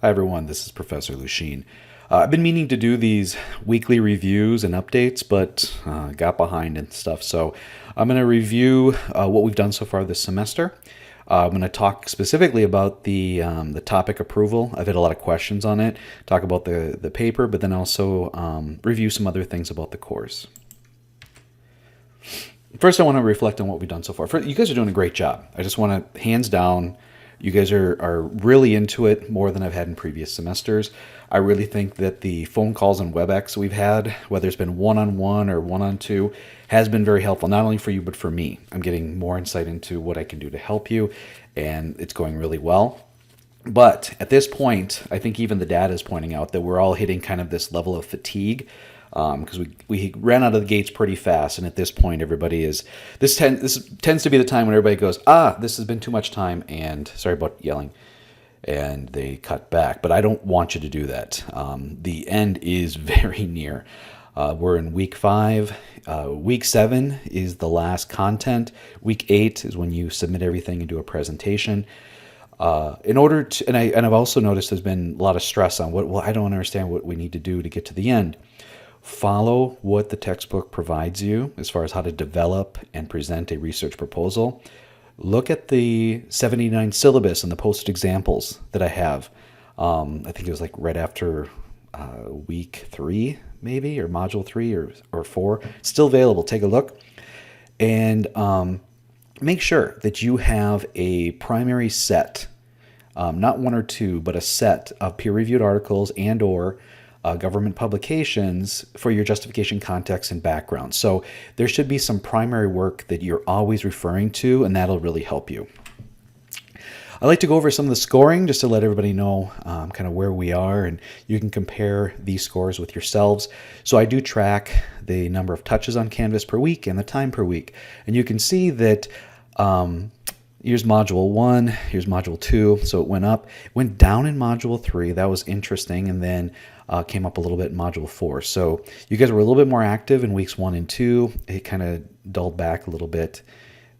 Hi everyone, this is Professor Lucien. I've been meaning to do these weekly reviews and updates, but got behind and stuff. So I'm going to review what we've done so far this semester. I'm going to talk specifically about the topic approval. I've had a lot of questions on it. Talk about the paper, but then also review some other things about the course. First, I want to reflect on what we've done so far. You guys are doing a great job. I just want to, hands down, you guys are really into it more than I've had in previous semesters. I really think that the phone calls and WebEx we've had, whether it's been one-on-one or one-on-two, has been very helpful, not only for you, but for me. I'm getting more insight into what I can do to help you, and it's going really well. But at this point, I think even the data is pointing out that we're all hitting kind of this level of fatigue, because we ran out of the gates pretty fast, and at this point, everybody is this tends to be the time when everybody goes, this has been too much time, and sorry about yelling, and they cut back. But I don't want you to do that. The end is very near. We're in week 5. Week 7 is the last content. Week 8 is when you submit everything and do a presentation. In order to, and I've also noticed there's been a lot of stress on I don't understand what we need to do to get to the end. Follow what the textbook provides you as far as how to develop and present a research proposal. Look at the 79 syllabus and the posted examples that I have. I think it was like right after week 3, maybe, or module 3 or 4. Still available. Take a look. And make sure that you have a primary set, not one or two, but a set of peer-reviewed articles and or government publications for your justification, context, and background. So there should be some primary work that you're always referring to, and that'll really help you. I like to go over some of the scoring just to let everybody know kind of where we are, and you can compare these scores with yourselves. So I do track the number of touches on Canvas per week and the time per week. And you can see that here's module 1, here's module 2. So it went up, went down in module 3. That was interesting. And then came up a little bit in module 4. So you guys were a little bit more active in weeks 1 and 2. It kind of dulled back a little bit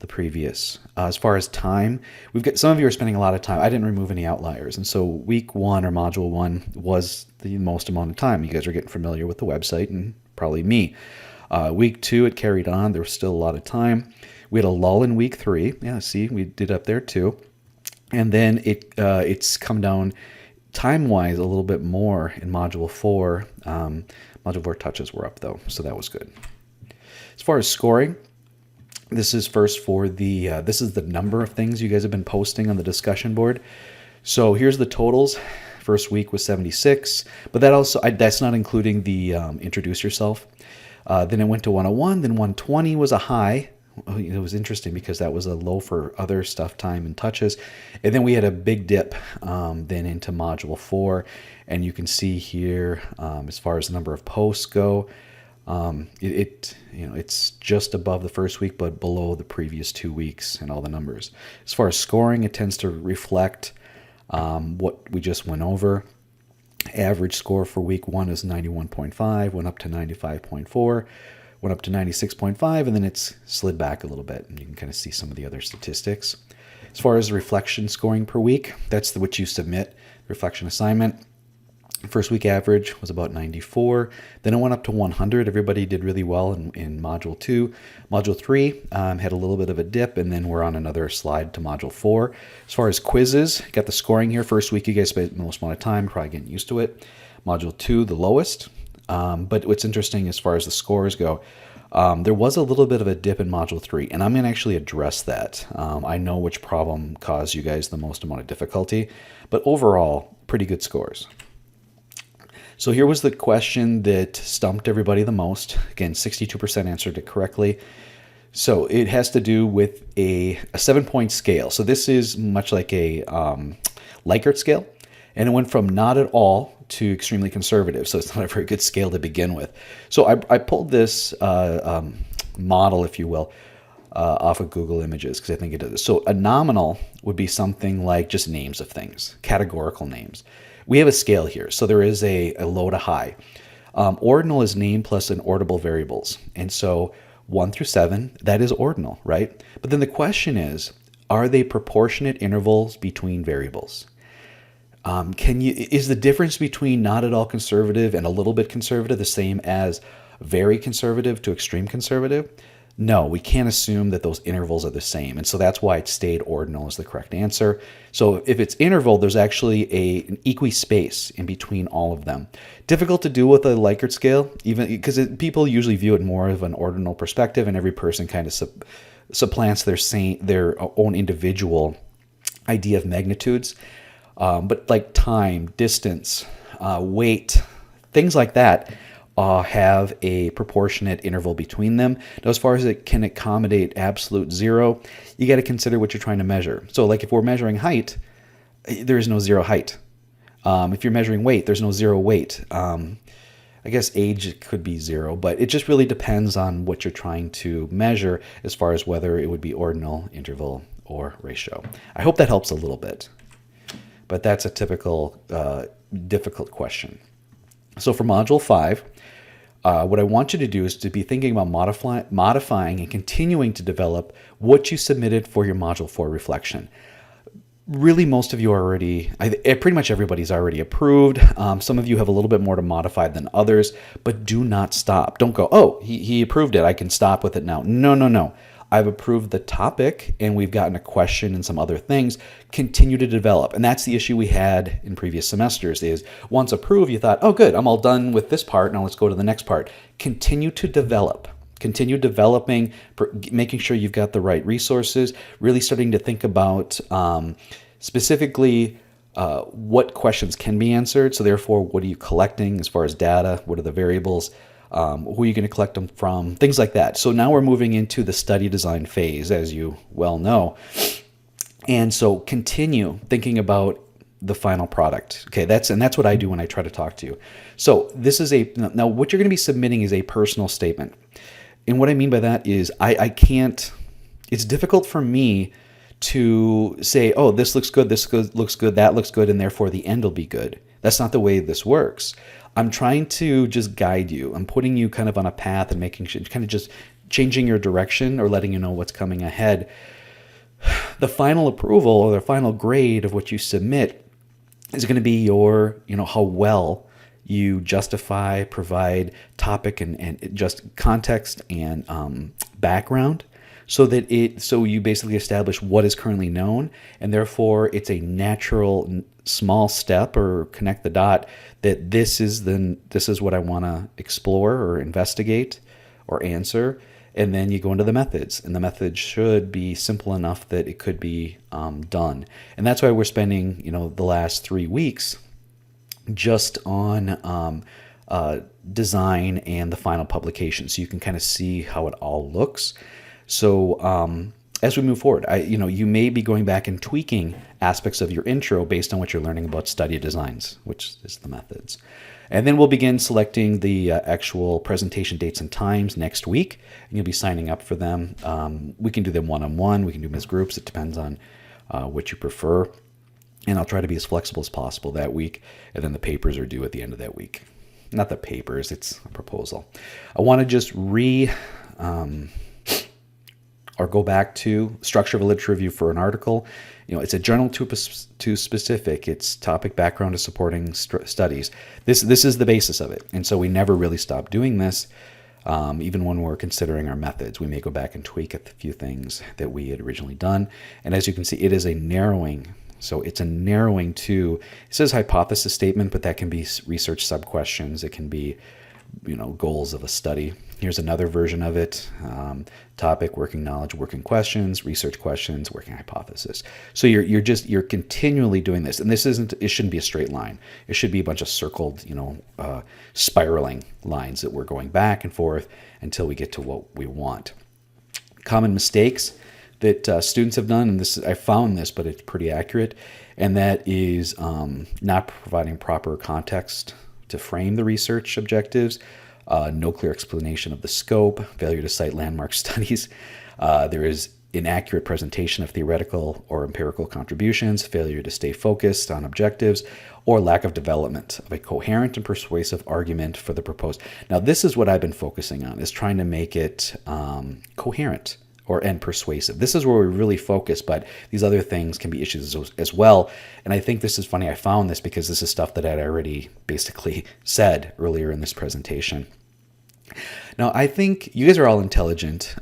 the previous. As far as time, we've got some of you are spending a lot of time. I didn't remove any outliers. And so week 1 or module 1 was the most amount of time. You guys are getting familiar with the website and probably me. Week 2, it carried on. There was still a lot of time. We had a lull in week 3. Yeah, see, we did up there too. And then it's come down time-wise a little bit more in module 4. Module 4 touches were up though, so that was good. As far as scoring, this is first for this is the number of things you guys have been posting on the discussion board. So here's the totals. First week was 76, but that's not including the introduce yourself. Then it went to 101, then 120 was a high. It was interesting because that was a low for other stuff, time and touches. And then we had a big dip then into module 4. And you can see here, as far as the number of posts go, it's just above the first week, but below the previous 2 weeks and all the numbers. As far as scoring, it tends to reflect what we just went over. Average score for week 1 is 91.5, went up to 95.4. Went up to 96.5, and then it's slid back a little bit, and you can kind of see some of the other statistics. As far as reflection scoring per week, that's what you submit, reflection assignment. First week average was about 94. Then it went up to 100. Everybody did really well in module 2. Module 3 had a little bit of a dip, and then we're on another slide to module 4. As far as quizzes, got the scoring here. First week, you guys spent the most amount of time, probably getting used to it. Module 2, the lowest. But what's interesting as far as the scores go, there was a little bit of a dip in module 3, and I'm going to actually address that. I know which problem caused you guys the most amount of difficulty, but overall, pretty good scores. So here was the question that stumped everybody the most. Again, 62% answered it correctly. So it has to do with a 7-point scale. So this is much like a Likert scale. And it went from not at all to extremely conservative. So it's not a very good scale to begin with. So I pulled this model, if you will, off of Google Images because I think it does. So a nominal would be something like just names of things, categorical names. We have a scale here. So there is a low to high. Ordinal is name plus an ordinable variables. And so 1 through 7, that is ordinal, right? But then the question is, are they proportionate intervals between variables? Is the difference between not at all conservative and a little bit conservative the same as very conservative to extreme conservative? No, we can't assume that those intervals are the same. And so that's why it stayed ordinal as the correct answer. So if it's interval, there's actually an equi-space in between all of them. Difficult to do with a Likert scale, even because people usually view it more of an ordinal perspective, and every person kind of supplants their own individual idea of magnitudes. But like time, distance, weight, things like that have a proportionate interval between them. Now, as far as it can accommodate absolute zero, you got to consider what you're trying to measure. So like if we're measuring height, there is no zero height. If you're measuring weight, there's no zero weight. I guess age could be zero, but it just really depends on what you're trying to measure as far as whether it would be ordinal, interval, or ratio. I hope that helps a little bit. But that's a typical difficult question. So for Module 5, what I want you to do is to be thinking about modifying and continuing to develop what you submitted for your Module 4 reflection. Really, most of you are already, pretty much everybody's already approved. Some of you have a little bit more to modify than others, but do not stop. Don't go, oh, he approved it, I can stop with it now. No. I've approved the topic and we've gotten a question and some other things. Continue to develop. And that's the issue we had in previous semesters is once approved, you thought, oh, good, I'm all done with this part. Now let's go to the next part. Continue to develop. Continue developing, making sure you've got the right resources, really starting to think about specifically what questions can be answered. So therefore, what are you collecting as far as data? What are the variables? Who are you going to collect them from? Things like that. So now we're moving into the study design phase, as you well know. And so continue thinking about the final product. Okay, that's what I do when I try to talk to you. So this is now what you're going to be submitting is a personal statement. And what I mean by that is I can't, it's difficult for me to say, oh, this looks good, looks good, that looks good, and therefore the end will be good. That's not the way this works. I'm trying to just guide you. I'm putting you kind of on a path and making sure, kind of just changing your direction or letting you know what's coming ahead. The final approval or the final grade of what you submit is going to be your, how well you justify, provide topic and just context and background so you basically establish what is currently known, and therefore it's a natural small step or connect the dot that this is what I want to explore or investigate or answer. And then you go into the methods, and the methods should be simple enough that it could be done. And that's why we're spending, the last 3 weeks just on design and the final publication, so you can kind of see how it all looks. So as we move forward, you may be going back and tweaking aspects of your intro based on what you're learning about study designs, which is the methods. And then we'll begin selecting the actual presentation dates and times next week, and you'll be signing up for them. We can do them one-on-one, we can do them as groups. It depends on what you prefer. And I'll try to be as flexible as possible that week, and then the papers are due at the end of that week. Not the papers, it's a proposal. I want to just or go back to structure of a literature review for an article. It's a journal to specific. It's topic, background to supporting studies. This is the basis of it. And so we never really stop doing this. Even when we're considering our methods, we may go back and tweak a few things that we had originally done. And as you can see, it is a narrowing. So it's a narrowing to, it says hypothesis statement, but that can be research sub-questions. It can be, goals of a study. Here's another version of it. Topic, working knowledge, working questions, research questions, working hypothesis. So you're continually doing this. And it shouldn't be a straight line. It should be a bunch of circled, spiraling lines that we're going back and forth until we get to what we want. Common mistakes that students have done, and I found this, but it's pretty accurate, and that is not providing proper context to frame the research objectives, no clear explanation of the scope, failure to cite landmark studies. There is inaccurate presentation of theoretical or empirical contributions, failure to stay focused on objectives, or lack of development of a coherent and persuasive argument for the proposed. Now, this is what I've been focusing on, is trying to make it coherent. and persuasive. This is where we really focus, but these other things can be issues as well. And I think this is funny. I found this because this is stuff that I'd already basically said earlier in this presentation. Now, I think you guys are all intelligent,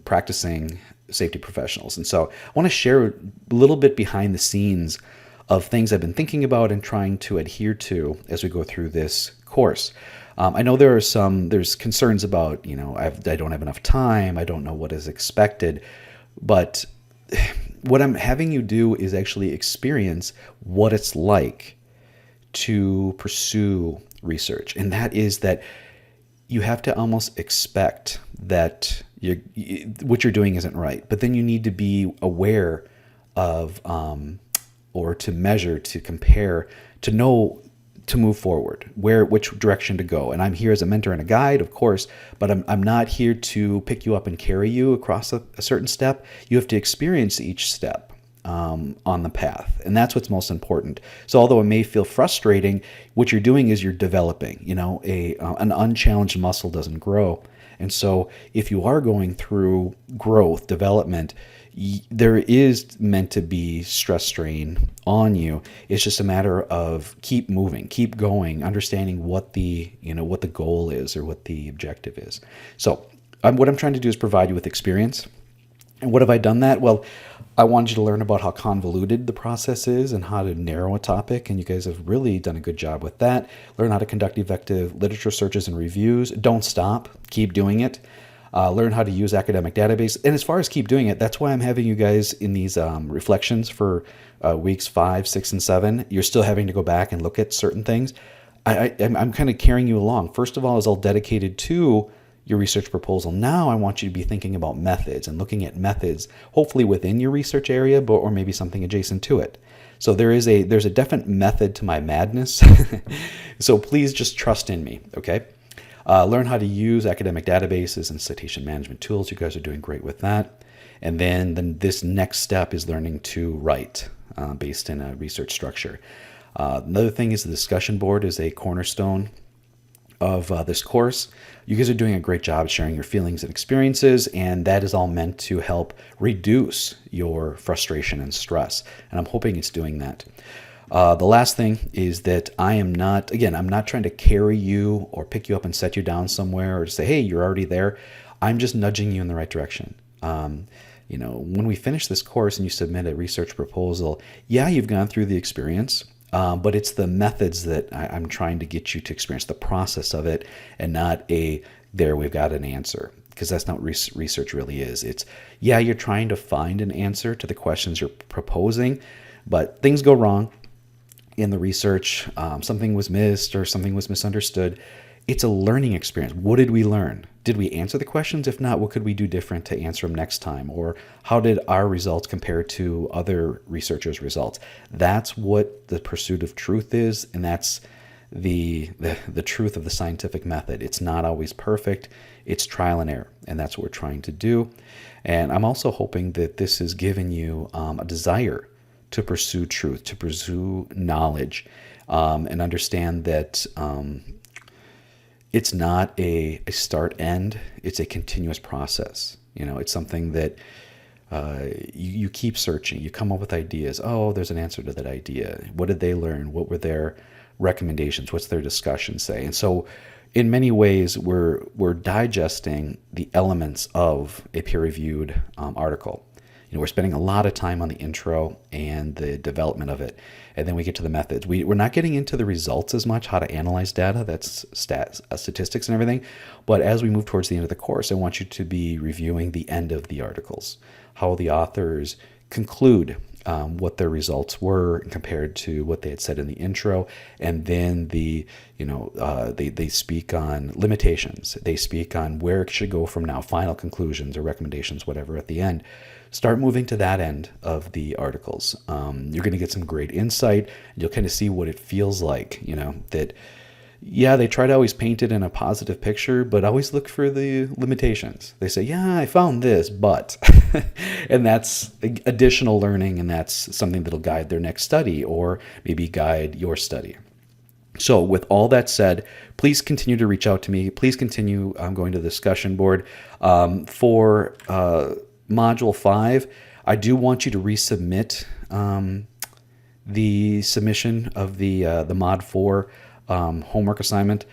practicing safety professionals. And so I want to share a little bit behind the scenes of things I've been thinking about and trying to adhere to as we go through this course. I know there's concerns about, I don't have enough time. I don't know what is expected. But what I'm having you do is actually experience what it's like to pursue research. And that is that you have to almost expect that what you're doing isn't right. But then you need to be aware of, or to measure, to compare, to know, to move forward, which direction to go. And I'm here as a mentor and a guide, of course, but I'm not here to pick you up and carry you across a certain step. You have to experience each step on the path, and that's what's most important. So although it may feel frustrating, what you're doing is you're developing. An unchallenged muscle doesn't grow. And so if you are going through growth, development, there is meant to be stress strain on you. It's just a matter of keep moving, keep going, understanding what the goal is or what the objective is. So what I'm trying to do is provide you with experience. And what have I done that? Well, I wanted you to learn about how convoluted the process is and how to narrow a topic, and you guys have really done a good job with that. Learn how to conduct effective literature searches and reviews. Don't stop. Keep doing it. Learn how to use academic database. And as far as keep doing it, that's why I'm having you guys in these reflections for weeks 5, 6, and 7. You're still having to go back and look at certain things. I'm kind of carrying you along. First of all, is all dedicated to your research proposal. Now I want you to be thinking about methods and looking at methods, hopefully within your research area, or maybe something adjacent to it. So there's a definite method to my madness. So please just trust in me, okay? Learn how to use academic databases and citation management tools. You guys are doing great with that. And then this next step is learning to write based in a research structure. Another thing is the discussion board is a cornerstone of this course. You guys are doing a great job sharing your feelings and experiences, and that is all meant to help reduce your frustration and stress. And I'm hoping it's doing that. The last thing is that I'm not trying to carry you or pick you up and set you down somewhere or to say, hey, you're already there. I'm just nudging you in the right direction. When we finish this course and you submit a research proposal, you've gone through the experience. But it's the methods that I'm trying to get you to experience, the process of it, and not there we've got an answer, because that's not what research really is. It's, you're trying to find an answer to the questions you're proposing, but things go wrong in the research. Something was missed or something was misunderstood. It's a learning experience. What did we learn? Did we answer the questions? If not, what could we do different to answer them next time? Or how did our results compare to other researchers' results? That's what the pursuit of truth is, and that's the truth of the scientific method. It's not always perfect. It's trial and error, and that's what we're trying to do. And I'm also hoping that this has given you a desire to pursue truth, to pursue knowledge, and understand that it's not a start-end. It's a continuous process. It's something that you keep searching. You come up with ideas. Oh, there's an answer to that idea. What did they learn? What were their recommendations? What's their discussion say? And so in many ways, we're digesting the elements of a peer-reviewed article. We're spending a lot of time on the intro and the development of it, and then we get to the methods. We're not getting into the results as much, how to analyze data, that's statistics and everything. But as we move towards the end of the course, I want you to be reviewing the end of the articles, how the authors conclude what their results were compared to what they had said in the intro, and then they speak on limitations. They speak on where it should go from now, final conclusions or recommendations, whatever at the end. Start moving to that end of the articles. You're going to get some great insight. You'll kind of see what it feels like, that, they try to always paint it in a positive picture, but always look for the limitations. They say, I found this, but, and that's additional learning, and that's something that'll guide their next study or maybe guide your study. So with all that said, please continue to reach out to me. Please continue going to the discussion board for Module 5, I do want you to resubmit the submission of the Mod 4 homework assignment.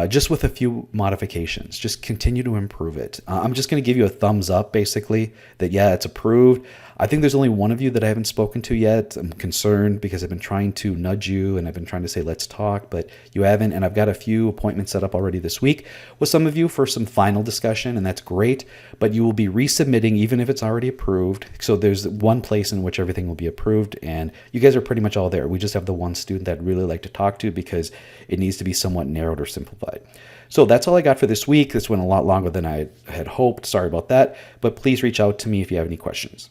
Just with a few modifications. Just continue to improve it. I'm just going to give you a thumbs up, basically, that yeah, it's approved. I think there's only one of you that I haven't spoken to yet. I'm concerned because I've been trying to nudge you and I've been trying to say, let's talk, but you haven't. And I've got a few appointments set up already this week with some of you for some final discussion, and that's great. But you will be resubmitting even if it's already approved. So there's one place in which everything will be approved, and you guys are pretty much all there. We just have the one student that I'd really like to talk to because it needs to be somewhat narrowed or simplified. So that's all I got for this week. This went a lot longer than I had hoped. Sorry about that. But please reach out to me if you have any questions.